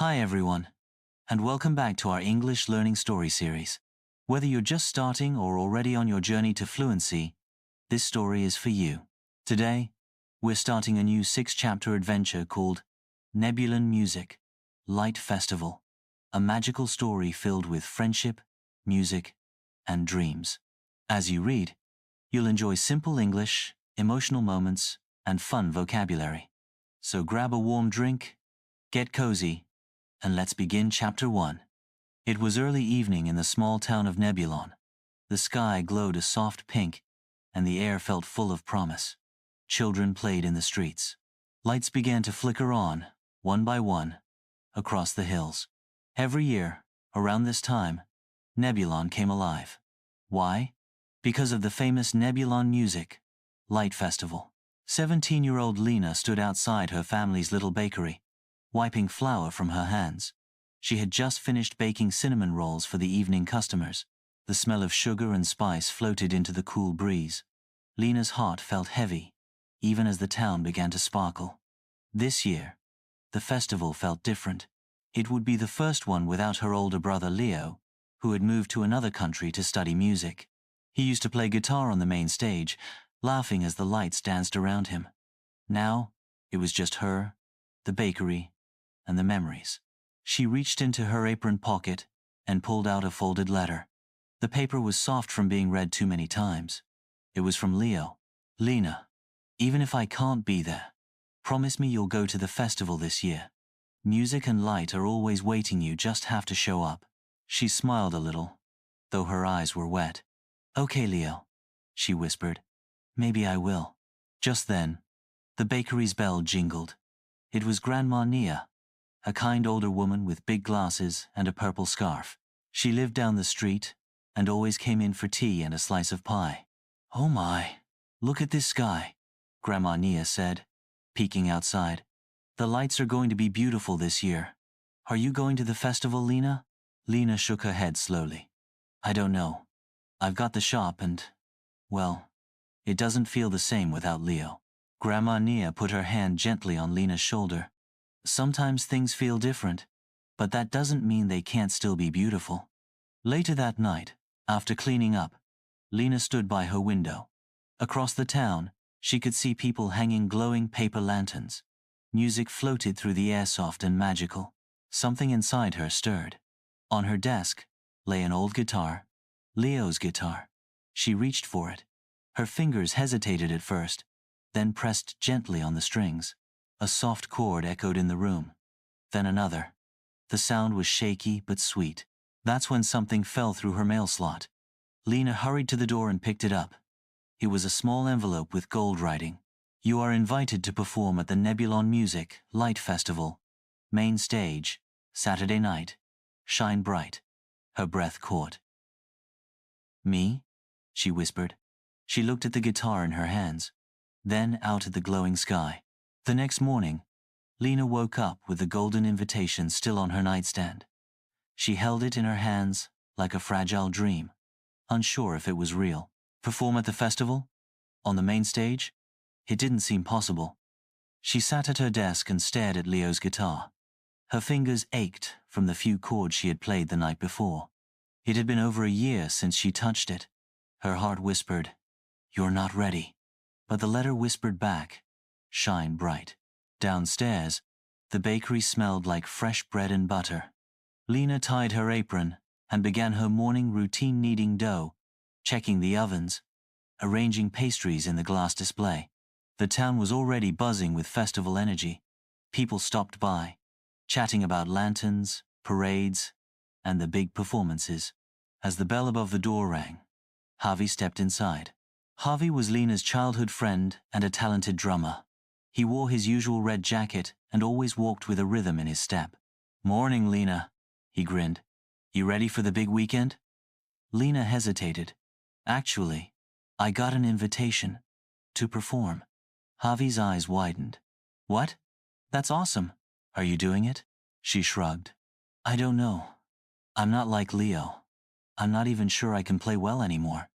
Hi everyone, and welcome back to our English learning story series. Whether you're just starting or already on your journey to fluency, this story is for you. Today, we're starting a new 6-chapter adventure called Nebulon Music Light Festival, a magical story filled with friendship, music, and dreams. As you read, you'll enjoy simple English, emotional moments, and fun vocabulary. So grab a warm drink, get cozy, and let's begin Chapter 1. It was early evening in the small town of Nebulon. The sky glowed a soft pink, and the air felt full of promise. Children played in the streets. Lights began to flicker on, one by one, across the hills. Every year, around this time, Nebulon came alive. Why? Because of the famous Nebulon Music Light Festival. 17-year-old Lina stood outside her family's little bakery, wiping flour from her hands. She had just finished baking cinnamon rolls for the evening customers. The smell of sugar and spice floated into the cool breeze. Lina's heart felt heavy, even as the town began to sparkle. This year, the festival felt different. It would be the first one without her older brother Leo, who had moved to another country to study music. He used to play guitar on the main stage, laughing as the lights danced around him. Now, it was just her, the bakery, and the memories. She reached into her apron pocket and pulled out a folded letter. The paper was soft from being read too many times. It was from Leo. Lina, even if I can't be there, promise me you'll go to the festival this year. Music and light are always waiting, you just have to show up. She smiled a little, though her eyes were wet. Okay, Leo, she whispered. Maybe I will. Just then, the bakery's bell jingled. It was Grandma Nia, a kind older woman with big glasses and a purple scarf. She lived down the street and always came in for tea and a slice of pie. Oh my, look at this sky, Grandma Nia said, peeking outside. The lights are going to be beautiful this year. Are you going to the festival, Lina? Lina shook her head slowly. I don't know. I've got the shop and, well, it doesn't feel the same without Leo. Grandma Nia put her hand gently on Lina's shoulder. Sometimes things feel different, but that doesn't mean they can't still be beautiful. Later that night, after cleaning up, Lina stood by her window. Across the town, she could see people hanging glowing paper lanterns. Music floated through the air, soft and magical. Something inside her stirred. On her desk lay an old guitar, Leo's guitar. She reached for it. Her fingers hesitated at first, then pressed gently on the strings. A soft chord echoed in the room. Then another. The sound was shaky but sweet. That's when something fell through her mail slot. Lina hurried to the door and picked it up. It was a small envelope with gold writing. You are invited to perform at the Nebulon Music Light Festival. Main stage, Saturday night. Shine bright. Her breath caught. Me? She whispered. She looked at the guitar in her hands, then out at the glowing sky. The next morning, Lina woke up with the golden invitation still on her nightstand. She held it in her hands like a fragile dream, unsure if it was real. Perform at the festival? On the main stage? It didn't seem possible. She sat at her desk and stared at Leo's guitar. Her fingers ached from the few chords she had played the night before. It had been over a year since she touched it. Her heart whispered, "You're not ready." But the letter whispered back, "Shine bright." Downstairs, the bakery smelled like fresh bread and butter. Lina tied her apron and began her morning routine, kneading dough, checking the ovens, arranging pastries in the glass display. The town was already buzzing with festival energy. People stopped by, chatting about lanterns, parades, and the big performances. As the bell above the door rang, Javi stepped inside. Javi was Lina's childhood friend and a talented drummer. He wore his usual red jacket and always walked with a rhythm in his step. "Morning, Lina," he grinned. "You ready for the big weekend?" Lina hesitated. "Actually, I got an invitation to perform." Javi's eyes widened. "What? That's awesome. Are you doing it?" She shrugged. "I don't know. I'm not like Leo. I'm not even sure I can play well anymore."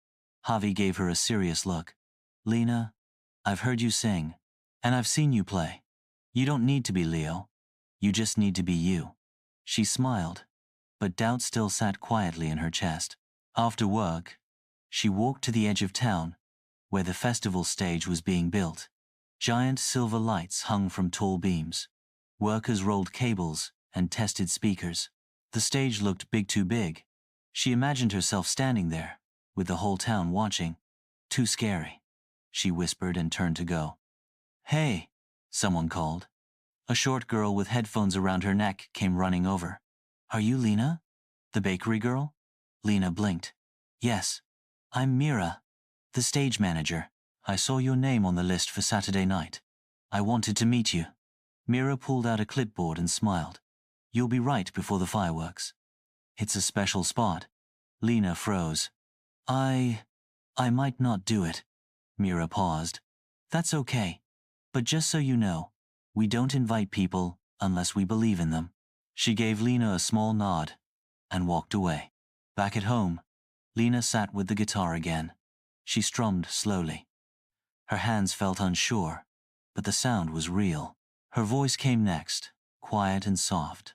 Javi gave her a serious look. "Lina, I've heard you sing, and I've seen you play. You don't need to be Leo. You just need to be you." She smiled, but doubt still sat quietly in her chest. After work, she walked to the edge of town, where the festival stage was being built. Giant silver lights hung from tall beams. Workers rolled cables and tested speakers. The stage looked too big. She imagined herself standing there, with the whole town watching. Too scary, she whispered and turned to go. "Hey," someone called. A short girl with headphones around her neck came running over. "Are you Lina? The bakery girl?" Lina blinked. "Yes, I'm Mira, the stage manager. I saw your name on the list for Saturday night. I wanted to meet you." Mira pulled out a clipboard and smiled. "You'll be right before the fireworks." "It's a special spot." Lina froze. I might not do it." Mira paused. "That's okay. But just so you know, we don't invite people unless we believe in them." She gave Lina a small nod and walked away. Back at home, Lina sat with the guitar again. She strummed slowly. Her hands felt unsure, but the sound was real. Her voice came next, quiet and soft,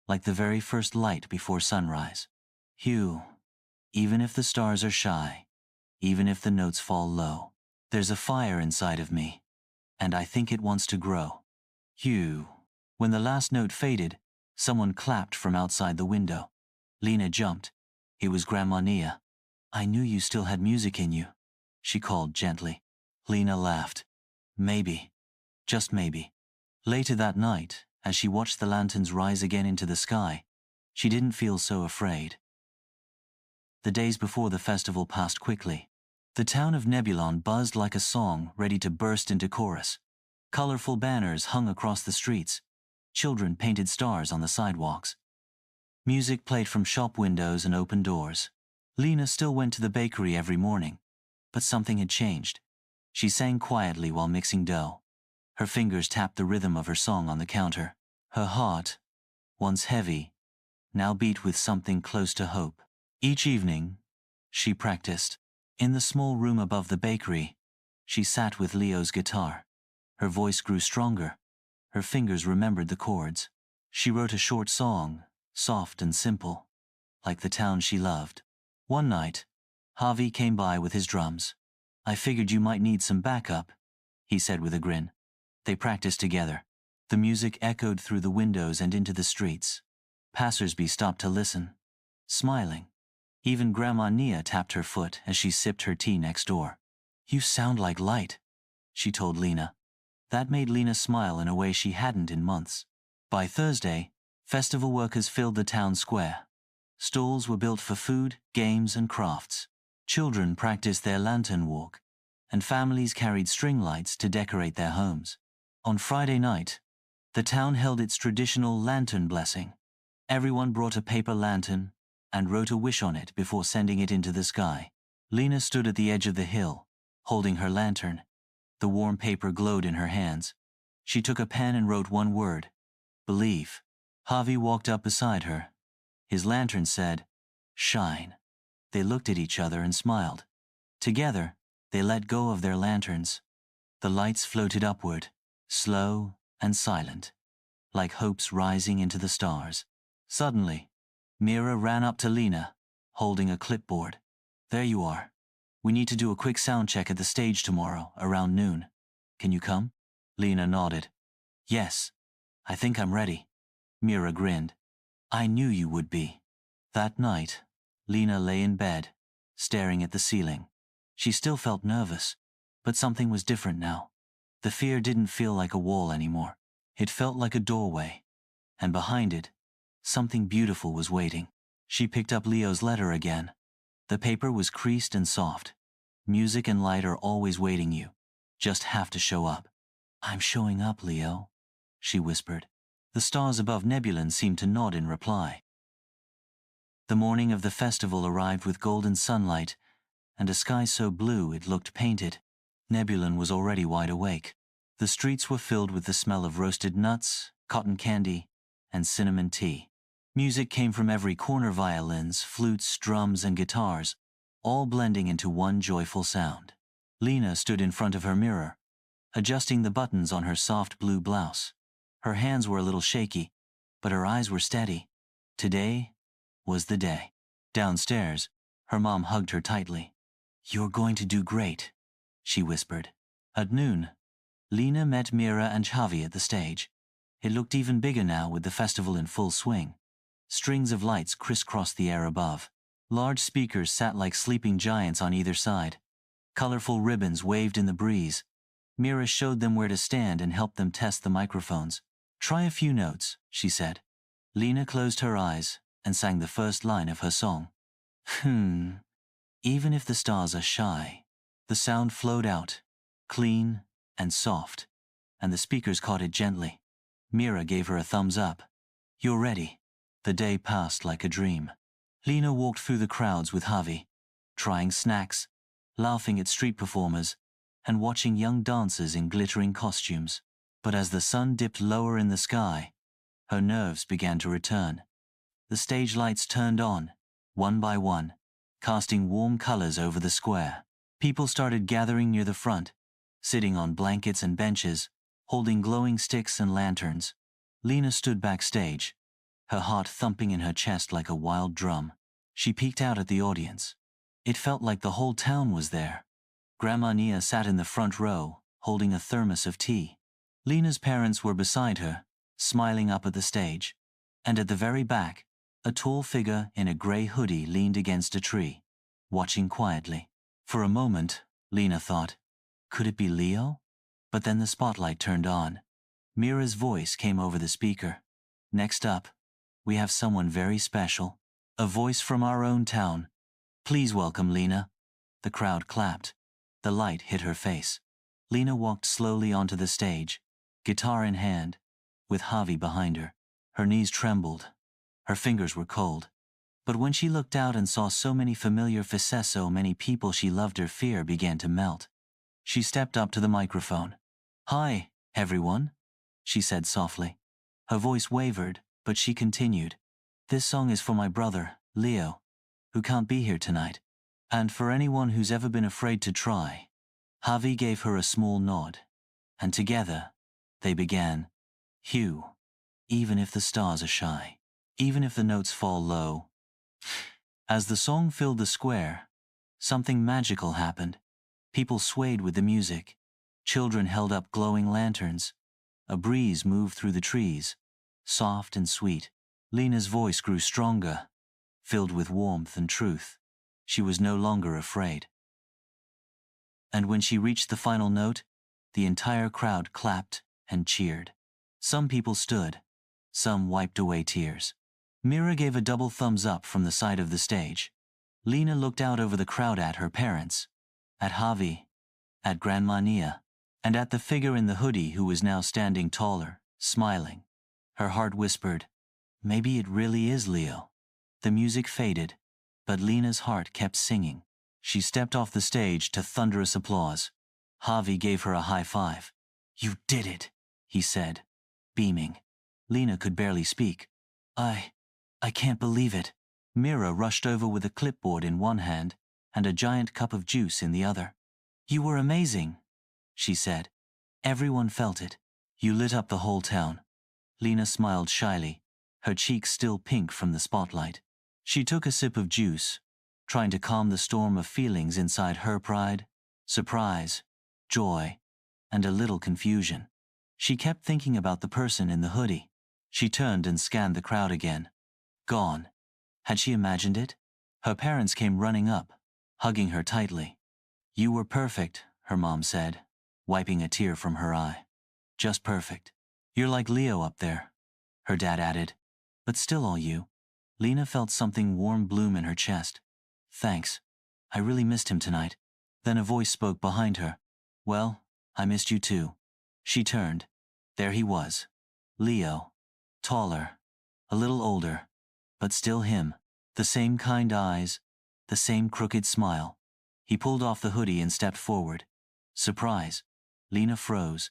like the very first light before sunrise. "Hugh, even if the stars are shy, even if the notes fall low, there's a fire inside of me, and I think it wants to grow. Hugh." When the last note faded, someone clapped from outside the window. Lina jumped. It was Grandma Nia. "I knew you still had music in you," she called gently. Lina laughed. "Maybe. Just maybe." Later that night, as she watched the lanterns rise again into the sky, she didn't feel so afraid. The days before the festival passed quickly. The town of Nebulon buzzed like a song ready to burst into chorus. Colorful banners hung across the streets. Children painted stars on the sidewalks. Music played from shop windows and open doors. Lina still went to the bakery every morning, but something had changed. She sang quietly while mixing dough. Her fingers tapped the rhythm of her song on the counter. Her heart, once heavy, now beat with something close to hope. Each evening, she practiced. In the small room above the bakery, she sat with Leo's guitar. Her voice grew stronger. Her fingers remembered the chords. She wrote a short song, soft and simple, like the town she loved. One night, Javi came by with his drums. "I figured you might need some backup," he said with a grin. They practiced together. The music echoed through the windows and into the streets. Passersby stopped to listen, smiling. Even Grandma Nia tapped her foot as she sipped her tea next door. "You sound like light," she told Lina. That made Lina smile in a way she hadn't in months. By Thursday, festival workers filled the town square. Stalls were built for food, games, and crafts. Children practiced their lantern walk, and families carried string lights to decorate their homes. On Friday night, the town held its traditional lantern blessing. Everyone brought a paper lantern and wrote a wish on it before sending it into the sky. Lina stood at the edge of the hill, holding her lantern. The warm paper glowed in her hands. She took a pen and wrote one word: believe. Javi walked up beside her. His lantern said, "Shine." They looked at each other and smiled. Together, they let go of their lanterns. The lights floated upward, slow and silent, like hopes rising into the stars. Suddenly, Mira ran up to Lina, holding a clipboard. "There you are. We need to do a quick sound check at the stage tomorrow, around noon. Can you come?" Lina nodded. "Yes, I think I'm ready." Mira grinned. "I knew you would be." That night, Lina lay in bed, staring at the ceiling. She still felt nervous, but something was different now. The fear didn't feel like a wall anymore. It felt like a doorway, and behind it, something beautiful was waiting. She picked up Leo's letter again. The paper was creased and soft. "Music and light are always waiting you. Just have to show up." "I'm showing up, Leo," she whispered. The stars above Nebulon seemed to nod in reply. The morning of the festival arrived with golden sunlight and a sky so blue it looked painted. Nebulon was already wide awake. The streets were filled with the smell of roasted nuts, cotton candy, and cinnamon tea. Music came from every corner: violins, flutes, drums, and guitars, all blending into one joyful sound. Lina stood in front of her mirror, adjusting the buttons on her soft blue blouse. Her hands were a little shaky, but her eyes were steady. Today was the day. Downstairs, her mom hugged her tightly. "You're going to do great," she whispered. At noon, Lina met Mira and Xavi at the stage. It looked even bigger now with the festival in full swing. Strings of lights crisscrossed the air above. Large speakers sat like sleeping giants on either side. Colorful ribbons waved in the breeze. Mira showed them where to stand and helped them test the microphones. "Try a few notes," she said. Lina closed her eyes and sang the first line of her song. Even if the stars are shy." The sound flowed out, clean and soft, and the speakers caught it gently. Mira gave her a thumbs up. "You're ready." The day passed like a dream. Lina walked through the crowds with Javi, trying snacks, laughing at street performers, and watching young dancers in glittering costumes. But as the sun dipped lower in the sky, her nerves began to return. The stage lights turned on, one by one, casting warm colors over the square. People started gathering near the front, sitting on blankets and benches, holding glowing sticks and lanterns. Lina stood backstage, her heart thumping in her chest like a wild drum. She peeked out at the audience. It felt like the whole town was there. Grandma Nia sat in the front row, holding a thermos of tea. Lina's parents were beside her, smiling up at the stage. And at the very back, a tall figure in a gray hoodie leaned against a tree, watching quietly. For a moment, Lina thought, could it be Leo? But then the spotlight turned on. Mira's voice came over the speaker. "Next up, we have someone very special. A voice from our own town. Please welcome Lina." The crowd clapped. The light hit her face. Lina walked slowly onto the stage, guitar in hand, with Javi behind her. Her knees trembled. Her fingers were cold. But when she looked out and saw so many familiar faces, so many people she loved, her fear began to melt. She stepped up to the microphone. "Hi, everyone," she said softly. Her voice wavered, but she continued. "This song is for my brother, Leo, who can't be here tonight. And for anyone who's ever been afraid to try." Javi gave her a small nod, and together, they began. "Hugh, even if the stars are shy, even if the notes fall low." As the song filled the square, something magical happened. People swayed with the music. Children held up glowing lanterns. A breeze moved through the trees, soft and sweet. Lina's voice grew stronger, filled with warmth and truth. She was no longer afraid. And when she reached the final note, the entire crowd clapped and cheered. Some people stood. Some wiped away tears. Mira gave a double thumbs up from the side of the stage. Lina looked out over the crowd at her parents, at Javi, at Grandma Nia, and at the figure in the hoodie who was now standing taller, smiling. Her heart whispered, maybe it really is Leo. The music faded, but Lina's heart kept singing. She stepped off the stage to thunderous applause. Javi gave her a high five. "You did it," he said, beaming. Lina could barely speak. I can't believe it." Mira rushed over with a clipboard in one hand and a giant cup of juice in the other. "You were amazing," she said. Everyone felt it. "You lit up the whole town." Lina smiled shyly, her cheeks still pink from the spotlight. She took a sip of juice, trying to calm the storm of feelings inside her: pride, surprise, joy, and a little confusion. She kept thinking about the person in the hoodie. She turned and scanned the crowd again. Gone. Had she imagined it? Her parents came running up, hugging her tightly. "You were perfect," her mom said, wiping a tear from her eye. "Just perfect. You're like Leo up there," her dad added. "But still all you." Lina felt something warm bloom in her chest. "Thanks. I really missed him tonight." Then a voice spoke behind her. "Well, I missed you too." She turned. There he was. Leo. Taller. A little older. But still him. The same kind eyes. The same crooked smile. He pulled off the hoodie and stepped forward. Surprise. Lina froze,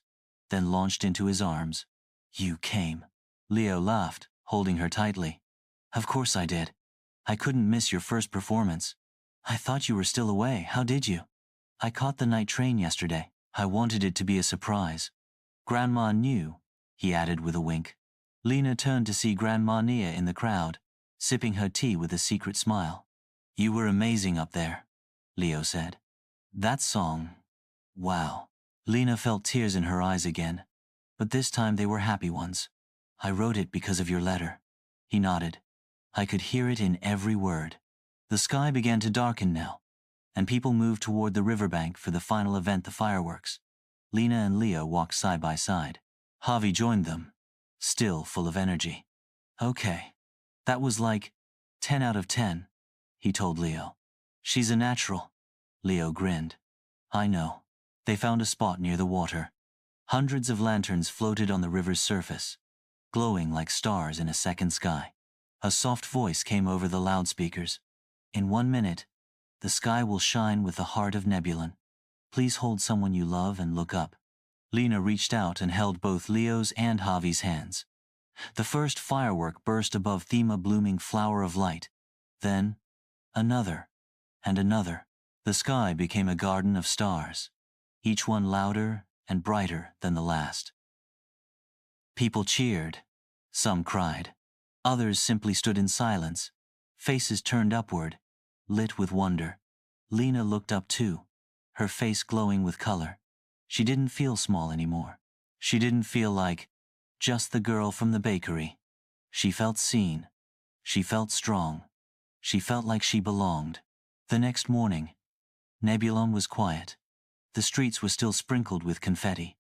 then launched into his arms. "You came." Leo laughed, holding her tightly. "Of course I did. I couldn't miss your first performance. I thought you were still away. How did you?" "I caught the night train yesterday. I wanted it to be a surprise." "Grandma knew," he added with a wink. Lina turned to see Grandma Nia in the crowd. sipping her tea with a secret smile. "You were amazing up there," Leo said. "That song. Wow." Lina felt tears in her eyes again, but this time they were happy ones. "I wrote it because of your letter." He nodded. "I could hear it in every word." The sky began to darken now, and people moved toward the riverbank for the final event, the fireworks. Lina and Leo walked side by side. Javi joined them, still full of energy. "Okay. That was like 10 out of 10, he told Leo. "She's a natural." Leo grinned. "I know." They found a spot near the water. Hundreds of lanterns floated on the river's surface, glowing like stars in a second sky. A soft voice came over the loudspeakers. "In 1 minute, the sky will shine with the heart of Nebulon. Please hold someone you love and look up." Lina reached out and held both Leo's and Javi's hands. The first firework burst above them, a blooming flower of light. Then, another, and another. The sky became a garden of stars, each one louder and brighter than the last. People cheered. Some cried. Others simply stood in silence, faces turned upward, lit with wonder. Lina looked up too, her face glowing with color. She didn't feel small anymore. She didn't feel like just the girl from the bakery. She felt seen. She felt strong. She felt like she belonged. The next morning, Nebulon was quiet. The streets were still sprinkled with confetti.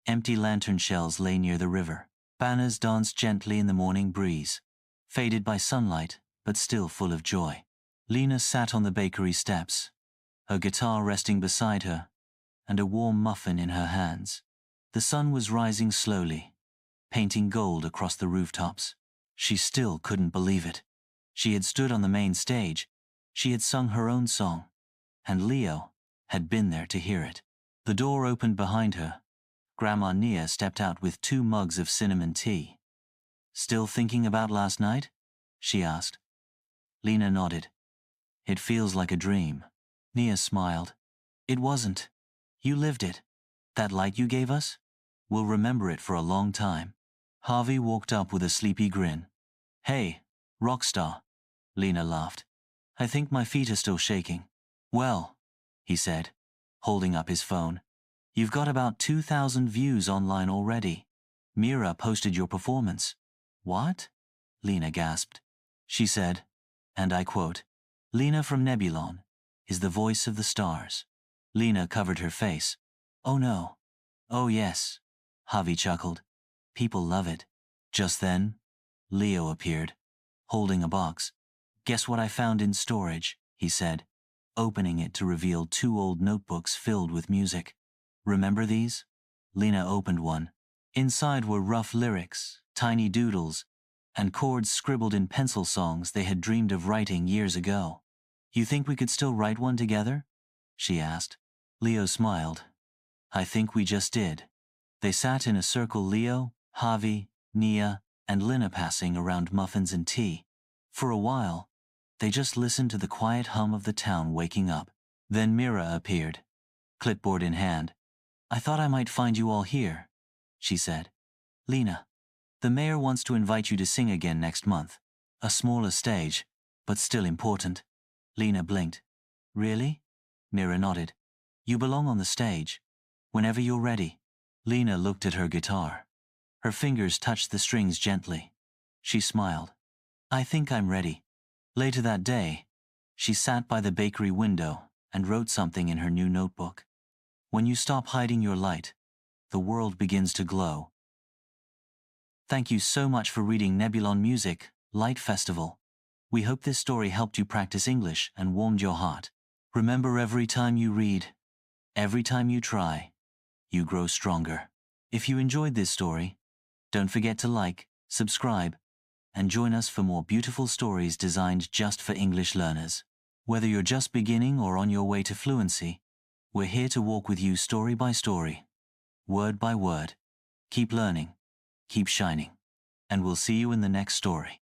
Empty lantern shells lay near the river. Banners danced gently in the morning breeze, faded by sunlight, but still full of joy. Lina sat on the bakery steps, her guitar resting beside her, and a warm muffin in her hands. The sun was rising slowly, painting gold across the rooftops. She still couldn't believe it. She had stood on the main stage, she had sung her own song, and Leo had been there to hear it. The door opened behind her. Grandma Nia stepped out with 2 mugs of cinnamon tea. "Still thinking about last night?" she asked. Lina nodded. "It feels like a dream." Nia smiled. "It wasn't. You lived it. That light you gave us? We'll remember it for a long time." Javi walked up with a sleepy grin. "Hey, rockstar," Lina laughed. "I think my feet are still shaking." "Well," he said, holding up his phone, "you've got about 2,000 views online already. Mira posted your performance." "What?" Lina gasped. She said, and I quote, "Lina from Nebulon is the voice of the stars." Lina covered her face. "Oh no." "Oh yes," Javi chuckled. "People love it." Just then, Leo appeared, holding a box. "Guess what I found in storage," he said, opening it to reveal 2 old notebooks filled with music. "Remember these?" Lina opened one. Inside were rough lyrics, tiny doodles, and chords scribbled in pencil songs they had dreamed of writing years ago. "You think we could still write one together?" she asked. Leo smiled. "I think we just did." They sat in a circle, Leo, Javi, Nia, and Lina, passing around muffins and tea. For a while, they just listened to the quiet hum of the town waking up. Then Mira appeared, clipboard in hand. "I thought I might find you all here," she said. "Lina, the mayor wants to invite you to sing again next month. A smaller stage, but still important." Lina blinked. "Really?" Mira nodded. "You belong on the stage. Whenever you're ready." Lina looked at her guitar. Her fingers touched the strings gently. She smiled. "I think I'm ready." Later that day, she sat by the bakery window and wrote something in her new notebook. "When you stop hiding your light, the world begins to glow." Thank you so much for reading Nebulon Music Light Festival. We hope this story helped you practice English and warmed your heart. Remember, every time you read, every time you try, you grow stronger. If you enjoyed this story, don't forget to like, subscribe, and join us for more beautiful stories designed just for English learners. Whether you're just beginning or on your way to fluency, we're here to walk with you story by story, word by word. Keep learning, keep shining, and we'll see you in the next story.